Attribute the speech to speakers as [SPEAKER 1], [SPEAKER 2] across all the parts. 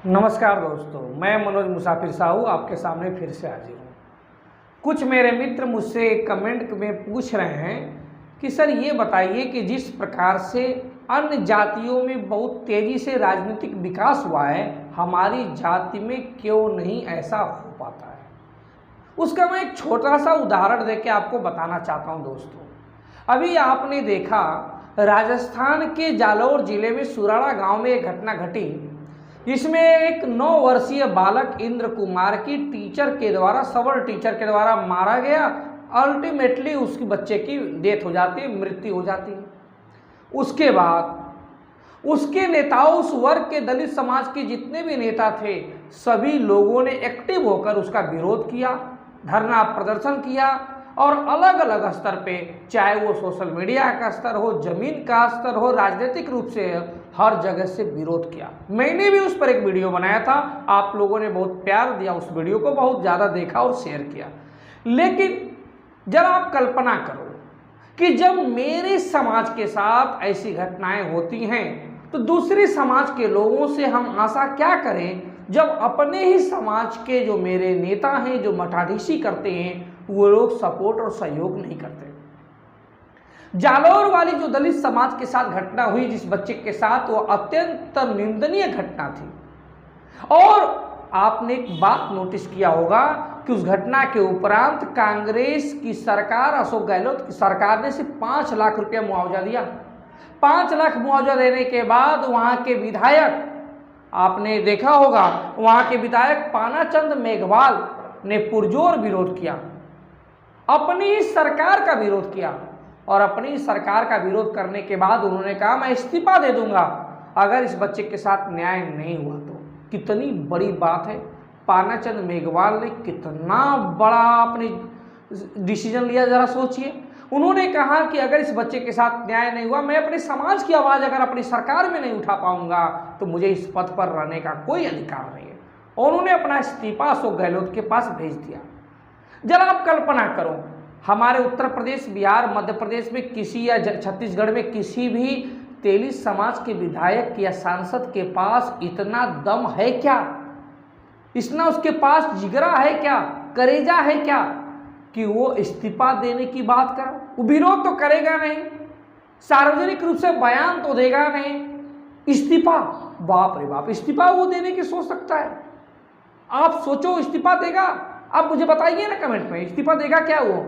[SPEAKER 1] नमस्कार दोस्तों, मैं मनोज मुसाफिर साहू आपके सामने फिर से हाजिर हूँ। कुछ मेरे मित्र मुझसे कमेंट में पूछ रहे हैं कि सर ये बताइए कि जिस प्रकार से अन्य जातियों में बहुत तेज़ी से राजनीतिक विकास हुआ है, हमारी जाति में क्यों नहीं ऐसा हो पाता है। उसका मैं एक छोटा सा उदाहरण देके आपको बताना चाहता हूँ दोस्तों। अभी आपने देखा राजस्थान के जालौर जिले में सुराड़ा गांव में एक घटना घटी, जिसमें एक 9 वर्षीय बालक इंद्र कुमार की सवर्ण टीचर के द्वारा मारा गया। अल्टीमेटली उसकी बच्चे की डेथ हो जाती है, मृत्यु हो जाती है। उसके बाद उसके नेताओं, उस वर्ग के दलित समाज के जितने भी नेता थे, सभी लोगों ने एक्टिव होकर उसका विरोध किया, धरना प्रदर्शन किया और अलग अलग स्तर पे, चाहे वो सोशल मीडिया का स्तर हो, जमीन का स्तर हो, राजनीतिक रूप से हर जगह से विरोध किया। मैंने भी उस पर एक वीडियो बनाया था, आप लोगों ने बहुत प्यार दिया, उस वीडियो को बहुत ज़्यादा देखा और शेयर किया। लेकिन जरा आप कल्पना करो कि जब मेरे समाज के साथ ऐसी घटनाएं होती हैं तो दूसरे समाज के लोगों से हम आशा क्या करें, जब अपने ही समाज के जो मेरे नेता हैं, जो मठाधीशी करते हैं, वो लोग सपोर्ट और सहयोग नहीं करते। जालौर वाली जो दलित समाज के साथ घटना हुई जिस बच्चे के साथ, वो अत्यंत निंदनीय घटना थी। और आपने एक बात नोटिस किया होगा कि उस घटना के उपरांत कांग्रेस की सरकार, अशोक गहलोत की सरकार ने सिर्फ 5 लाख रुपया मुआवजा दिया। 5 लाख मुआवजा देने के बाद वहां के विधायक, आपने देखा होगा, वहां के विधायक पानाचंद मेघवाल ने पुरजोर विरोध किया, अपनी सरकार का विरोध किया। और अपनी सरकार का विरोध करने के बाद उन्होंने कहा मैं इस्तीफा दे दूंगा अगर इस बच्चे के साथ न्याय नहीं हुआ तो। कितनी बड़ी बात है, पानाचंद मेघवाल ने कितना बड़ा अपनी डिसीजन लिया, जरा सोचिए। उन्होंने कहा कि अगर इस बच्चे के साथ न्याय नहीं हुआ, मैं अपने समाज की आवाज़ अगर अपनी सरकार में नहीं उठा पाऊंगा तो मुझे इस पद पर रहने का कोई अधिकार नहीं है। और उन्होंने अपना इस्तीफा अशोक गहलोत के पास भेज दिया। जरा आप कल्पना करो, हमारे उत्तर प्रदेश, बिहार, मध्य प्रदेश में किसी या छत्तीसगढ़ में किसी भी तेली समाज के विधायक या सांसद के पास इतना दम है क्या, इतना उसके पास जिगरा है क्या, करेजा है क्या कि वो इस्तीफा देने की बात करे। वो विरोध तो करेगा नहीं, सार्वजनिक रूप से बयान तो देगा नहीं, इस्तीफा, बाप रे बाप, इस्तीफा वो देने की सोच सकता है। आप सोचो, इस्तीफा देगा? आप मुझे बताइए ना कमेंट में, इस्तीफा देगा क्या? वो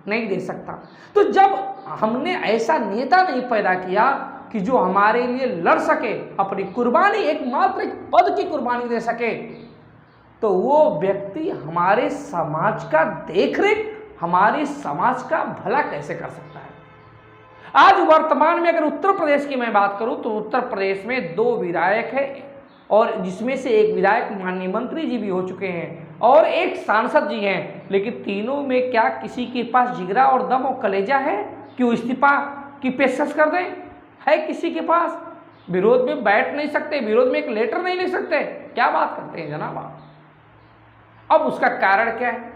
[SPEAKER 1] नहीं दे सकता। तो जब हमने ऐसा नेता नहीं पैदा किया कि जो हमारे लिए लड़ सके, अपनी कुर्बानी, एकमात्र एक पद की कुर्बानी दे सके, तो वो व्यक्ति हमारे समाज का देखरेख, हमारे समाज का भला कैसे कर सकता है। आज वर्तमान में अगर उत्तर प्रदेश की मैं बात करूं तो उत्तर प्रदेश में 2 विधायक हैं, और जिसमें से एक विधायक माननीय मंत्री जी भी हो चुके हैं और एक सांसद जी हैं। लेकिन तीनों में क्या किसी के पास जिगरा और दम और कलेजा है कि वो इस्तीफा की पेशकश कर दें? है किसी के पास? विरोध में बैठ नहीं सकते, विरोध में एक लेटर नहीं लिख सकते, क्या बात करते हैं जनाब आप। अब उसका कारण क्या है?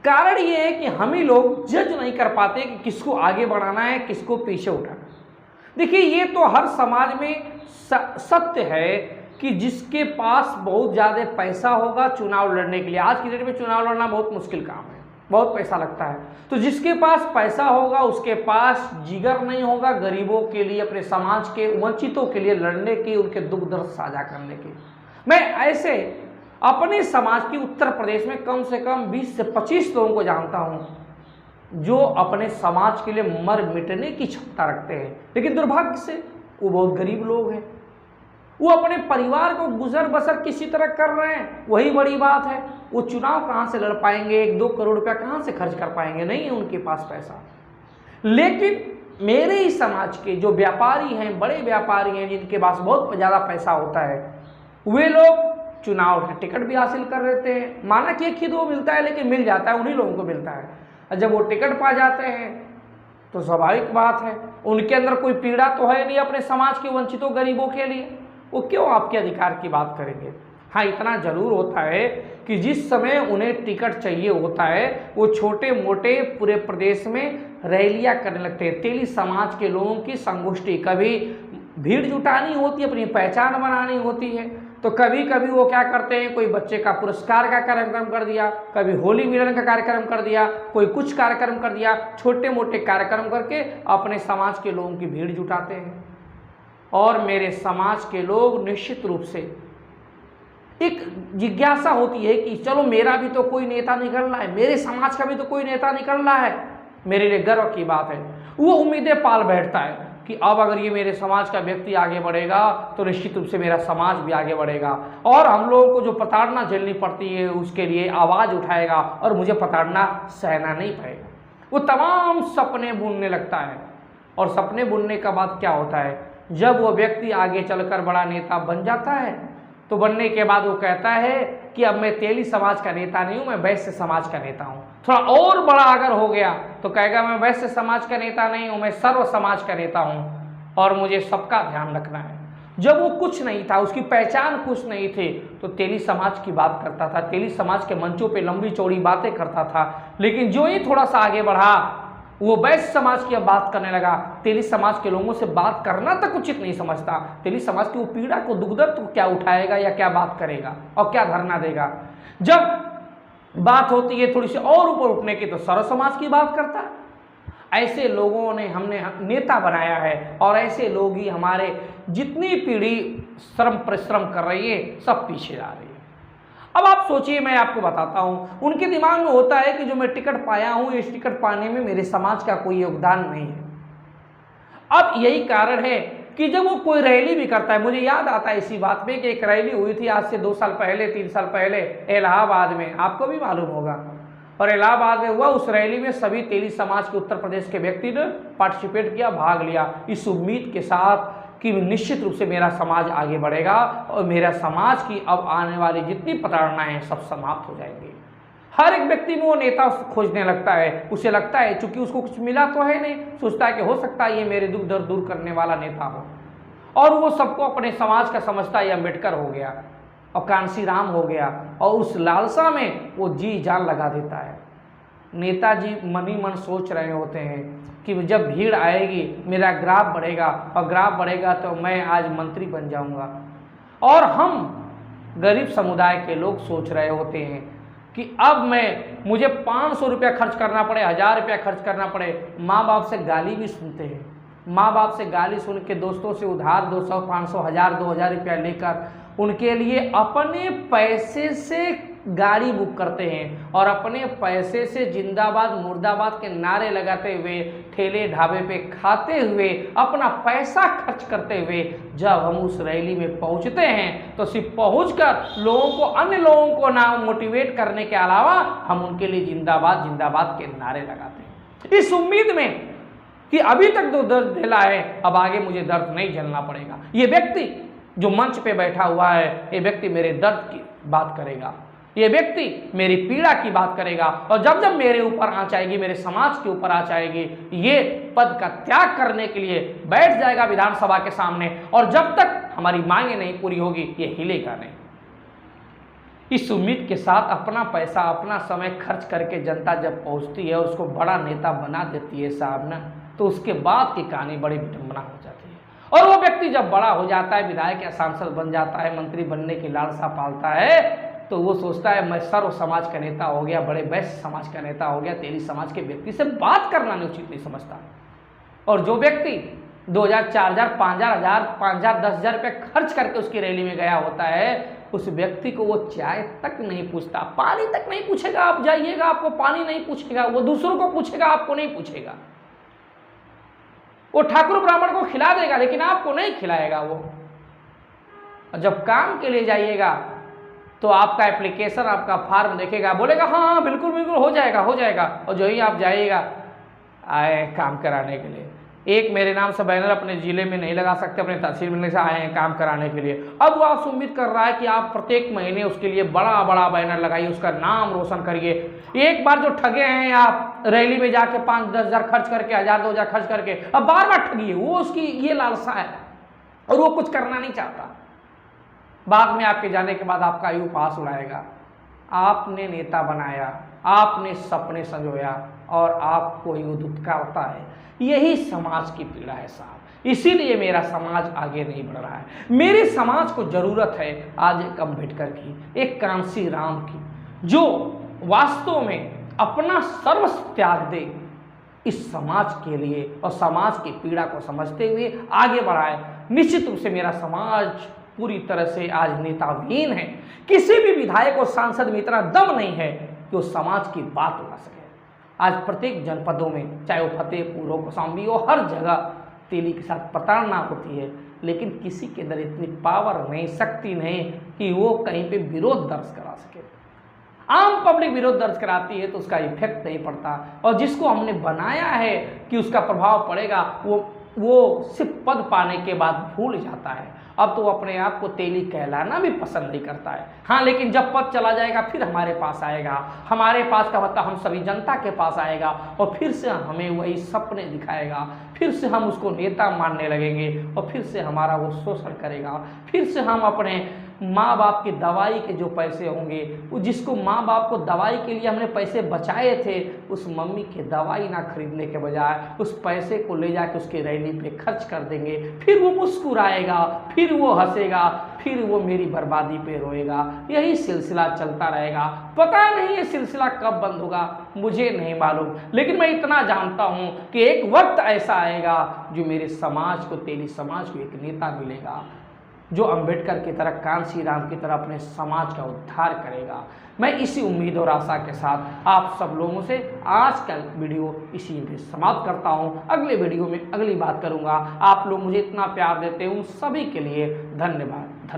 [SPEAKER 1] कारण ये है कि हम ही लोग जज नहीं कर पाते कि किसको आगे बढ़ाना है, किसको पीछे उठाना। देखिए, ये तो हर समाज में सत्य है कि जिसके पास बहुत ज़्यादा पैसा होगा चुनाव लड़ने के लिए, आज की डेट में चुनाव लड़ना बहुत मुश्किल काम है, बहुत पैसा लगता है, तो जिसके पास पैसा होगा उसके पास जिगर नहीं होगा गरीबों के लिए, अपने समाज के वंचितों के लिए लड़ने की, उनके दुख दर्द साझा करने की। मैं ऐसे अपने समाज की उत्तर प्रदेश में कम से कम 20 से 25 लोगों को जानता हूँ जो अपने समाज के लिए मर मिटने की क्षमता रखते हैं, लेकिन दुर्भाग्य से वो बहुत गरीब लोग हैं। वो अपने परिवार को गुजर बसर किसी तरह कर रहे हैं, वही बड़ी बात है। वो चुनाव कहाँ से लड़ पाएंगे, 1-2 करोड़ रुपया कहाँ से खर्च कर पाएंगे? नहीं है उनके पास पैसा। लेकिन मेरे ही समाज के जो व्यापारी हैं, बड़े व्यापारी हैं, जिनके पास बहुत ज़्यादा पैसा होता है, वे लोग चुनाव का टिकट भी हासिल कर लेते हैं। माना कि 1-2 मिलता है, लेकिन मिल जाता है, उन्हीं लोगों को मिलता है। और जब वो टिकट पा जाते हैं तो स्वाभाविक बात है, उनके अंदर कोई पीड़ा तो है नहीं अपने समाज के वंचितों गरीबों के लिए, वो क्यों आपके अधिकार की बात करेंगे। हाँ, इतना जरूर होता है कि जिस समय उन्हें टिकट चाहिए होता है, वो छोटे मोटे पूरे प्रदेश में रैलियां करने लगते हैं। तेली समाज के लोगों की संगोष्ठी, कभी भीड़ जुटानी होती है, अपनी पहचान बनानी होती है। तो कभी कभी वो क्या करते हैं, कोई बच्चे का पुरस्कार का कार्यक्रम कर दिया, कभी होली मिलन का कार्यक्रम कर दिया, कोई कुछ कार्यक्रम कर दिया, छोटे मोटे कार्यक्रम करके अपने समाज के लोगों की भीड़ जुटाते हैं। और मेरे समाज के लोग निश्चित रूप से एक जिज्ञासा होती है कि चलो मेरा भी तो कोई नेता निकल रहा है, मेरे समाज का भी तो कोई नेता निकल रहा है, मेरे लिए गर्व की बात है। वो उम्मीदें पाल बैठता है कि अब अगर ये मेरे समाज का व्यक्ति आगे बढ़ेगा तो निश्चित रूप से मेरा समाज भी आगे बढ़ेगा, और हम लोगों को जो प्रताड़ना झेलनी पड़ती है उसके लिए आवाज़ उठाएगा और मुझे प्रताड़ना सहना नहीं पड़ेगा। वो तमाम सपने बुनने लगता है। और सपने बुनने का बाद क्या होता है, जब वो व्यक्ति आगे चलकर बड़ा नेता बन जाता है तो बनने के बाद वो कहता है कि अब मैं तेली समाज का नेता नहीं हूँ, मैं वैश्य समाज का नेता हूँ। थोड़ा और बड़ा अगर हो गया तो कहेगा मैं वैश्य समाज का नेता नहीं हूँ, मैं सर्व समाज का नेता हूँ और मुझे सबका ध्यान रखना है। जब वो कुछ नहीं था, उसकी पहचान कुछ नहीं थी, तो तेली समाज की बात करता था, तेली समाज के मंचों पे लंबी चौड़ी बातें करता था। लेकिन जो ही थोड़ा सा आगे बढ़ा वो वैश्य समाज की अब बात करने लगा। तेली समाज के लोगों से बात करना तक उचित नहीं समझता। तेली समाज की वो पीड़ा को, दुख दर्द को क्या उठाएगा या क्या बात करेगा और क्या धरना देगा। जब बात होती है थोड़ी सी और ऊपर उठने की तो सर्व समाज की बात करता है। ऐसे लोगों ने हमने नेता बनाया है और ऐसे लोग ही हमारे जितनी पीढ़ी श्रम परिश्रम कर रही है सब पीछे जा रही है। अब आप सोचिए, मैं आपको बताता हूँ, उनके दिमाग में होता है कि जो मैं टिकट पाया हूँ इस टिकट पाने में मेरे समाज का कोई योगदान नहीं है। अब यही कारण है कि जब वो कोई रैली भी करता है, मुझे याद आता है इसी बात में कि एक रैली हुई थी आज से 2 साल पहले 3 साल पहले इलाहाबाद में, आपको भी मालूम होगा। और इलाहाबाद में हुआ, उस रैली में सभी तेली समाज के उत्तर प्रदेश के व्यक्ति ने पार्टिसिपेट किया, भाग लिया, इस उम्मीद के साथ कि निश्चित रूप से मेरा समाज आगे बढ़ेगा और मेरा समाज की अब आने वाली जितनी प्रताड़नाएं सब समाप्त हो जाएंगी। हर एक व्यक्ति में वो नेता खोजने लगता है, उसे लगता है चूंकि उसको कुछ मिला तो है नहीं, सोचता है कि हो सकता है ये मेरे दुख दर्द दूर करने वाला नेता हो। और वो सबको अपने समाज का समझता है, अम्बेडकर हो गया और कांसी राम हो गया, और उस लालसा में वो जी जान लगा देता है। नेताजी मन ही मन सोच रहे होते हैं कि जब भीड़ आएगी मेरा ग्राफ बढ़ेगा, और ग्राफ बढ़ेगा तो मैं आज मंत्री बन जाऊंगा। और हम गरीब समुदाय के लोग सोच रहे होते हैं कि अब मुझे 500 रुपया खर्च करना पड़े, 1000 रुपया खर्च करना पड़े। माँ बाप से गाली भी सुनते हैं, माँ बाप से गाली सुन के दोस्तों से उधार 200, 500, 1000, 2000 रुपया लेकर उनके लिए अपने पैसे से गाड़ी बुक करते हैं और अपने पैसे से जिंदाबाद मुर्दाबाद के नारे लगाते हुए, ठेले ढाबे पे खाते हुए, अपना पैसा खर्च करते हुए जब हम उस रैली में पहुंचते हैं तो सिर्फ पहुंचकर लोगों को, अन्य लोगों को ना मोटिवेट करने के अलावा हम उनके लिए जिंदाबाद जिंदाबाद के नारे लगाते हैं, इस उम्मीद में कि अभी तक जो दर्द झेला है अब आगे मुझे दर्द नहीं झेलना पड़ेगा। ये व्यक्ति जो मंच पे बैठा हुआ है, ये व्यक्ति मेरे दर्द की बात करेगा, ये व्यक्ति मेरी पीड़ा की बात करेगा, और जब जब मेरे ऊपर आँच आएगी, मेरे समाज के ऊपर आँच आएगी, ये पद का त्याग करने के लिए बैठ जाएगा विधानसभा के सामने, और जब तक हमारी मांगे नहीं पूरी होगी ये हिलेगा नहीं। इस उम्मीद के साथ अपना पैसा, अपना समय खर्च करके जनता जब पहुंचती है और उसको बड़ा नेता बना देती है साहब ना, तो उसके बाद की कहानी बड़ी विडंबना हो जाती है। और वो व्यक्ति जब बड़ा हो जाता है, विधायक या सांसद बन जाता है, मंत्री बनने की लालसा पालता है, तो वो सोचता है मैं सर्व समाज का नेता हो गया, बड़े वैश्य समाज का नेता हो गया, तेली समाज के व्यक्ति से बात करना नहीं उचित नहीं समझता। और जो व्यक्ति 2000, 4000, 5000, 5000, 10,000 रुपये खर्च करके उसकी रैली में गया होता है, उस व्यक्ति को वो चाय तक नहीं पूछता, पानी तक नहीं पूछेगा। आप जाइएगा, आपको पानी नहीं पूछेगा, वो दूसरों को पूछेगा, आपको नहीं पूछेगा। वो ठाकुर ब्राह्मण को खिला देगा लेकिन आपको नहीं खिलाएगा वो। और जब काम के लिए जाइएगा तो आपका एप्लीकेशन, आपका फॉर्म देखेगा, बोलेगा हाँ हाँ बिल्कुल बिल्कुल हो जाएगा हो जाएगा। और जो ही आप जाइएगा आए काम कराने के लिए, एक मेरे नाम से बैनर अपने ज़िले में नहीं लगा सकते, अपने तहसील में से आए हैं काम कराने के लिए। अब वो आपसे उम्मीद कर रहा है कि आप प्रत्येक महीने उसके लिए बड़ा बड़ा बैनर लगाइए, उसका नाम रोशन करिए। एक बार जो ठगे हैं आप रैली में जाके 5-10 हज़ार खर्च करके, 1000-2000 खर्च करके, अब बार बार ठगिए, वो उसकी ये लालसा है और वो कुछ करना नहीं चाहता। बाद में आपके जाने के बाद आपका आयु पास उड़ाएगा। आपने नेता बनाया, आपने सपने संजोया और आपको ही वो दुत्कारता है। यही समाज की पीड़ा है साहब, इसीलिए मेरा समाज आगे नहीं बढ़ रहा है। मेरे समाज को जरूरत है आज एक अम्बेडकर की, एक कांसी राम की, जो वास्तव में अपना सर्वस्व त्याग दे इस समाज के लिए और समाज की पीड़ा को समझते हुए आगे बढ़ाए। निश्चित रूप से मेरा समाज पूरी तरह से आज नेताविहीन है। किसी भी विधायक और सांसद में इतना दम नहीं है कि वो समाज की बात उठा सके। आज प्रत्येक जनपदों में, चाहे वो फतेहपुर हो, कौशाम्बी हो, हर जगह तेली के साथ प्रताड़ना होती है, लेकिन किसी के अंदर इतनी पावर नहीं, शक्ति नहीं कि वो कहीं पे विरोध दर्ज करा सके। आम पब्लिक विरोध दर्ज कराती है तो उसका इफेक्ट नहीं पड़ता, और जिसको हमने बनाया है कि उसका प्रभाव पड़ेगा वो सिर्फ पद पाने के बाद भूल जाता है। अब तो वो अपने आप को तेली कहलाना भी पसंद नहीं करता है। हाँ, लेकिन जब पद चला जाएगा फिर हमारे पास आएगा। हमारे पास का मतलब हम सभी जनता के पास आएगा और फिर से हमें वही सपने दिखाएगा, फिर से हम उसको नेता मानने लगेंगे और फिर से हमारा वो शोषण करेगा। फिर से हम अपने माँ बाप की दवाई के जो पैसे होंगे, वो जिसको माँ बाप को दवाई के लिए हमने पैसे बचाए थे, उस मम्मी की दवाई ना खरीदने के बजाय उस पैसे को ले जाके उसकी रैली पे खर्च कर देंगे। फिर वो मुस्कुराएगा, फिर वो हंसेगा, फिर वो मेरी बर्बादी पे रोएगा। यही सिलसिला चलता रहेगा। पता नहीं ये सिलसिला कब बंद होगा, मुझे नहीं मालूम, लेकिन मैं इतना जानता हूँ कि एक वक्त ऐसा आएगा जो मेरे समाज को, तेली समाज को एक नेता मिलेगा जो अंबेडकर की तरह, कांसी राम की तरह अपने समाज का उद्धार करेगा। मैं इसी उम्मीद और आशा के साथ आप सब लोगों से आज का वीडियो इसी में समाप्त करता हूं। अगले वीडियो में अगली बात करूंगा। आप लोग मुझे इतना प्यार देते हैं, उन सभी के लिए धन्यवाद।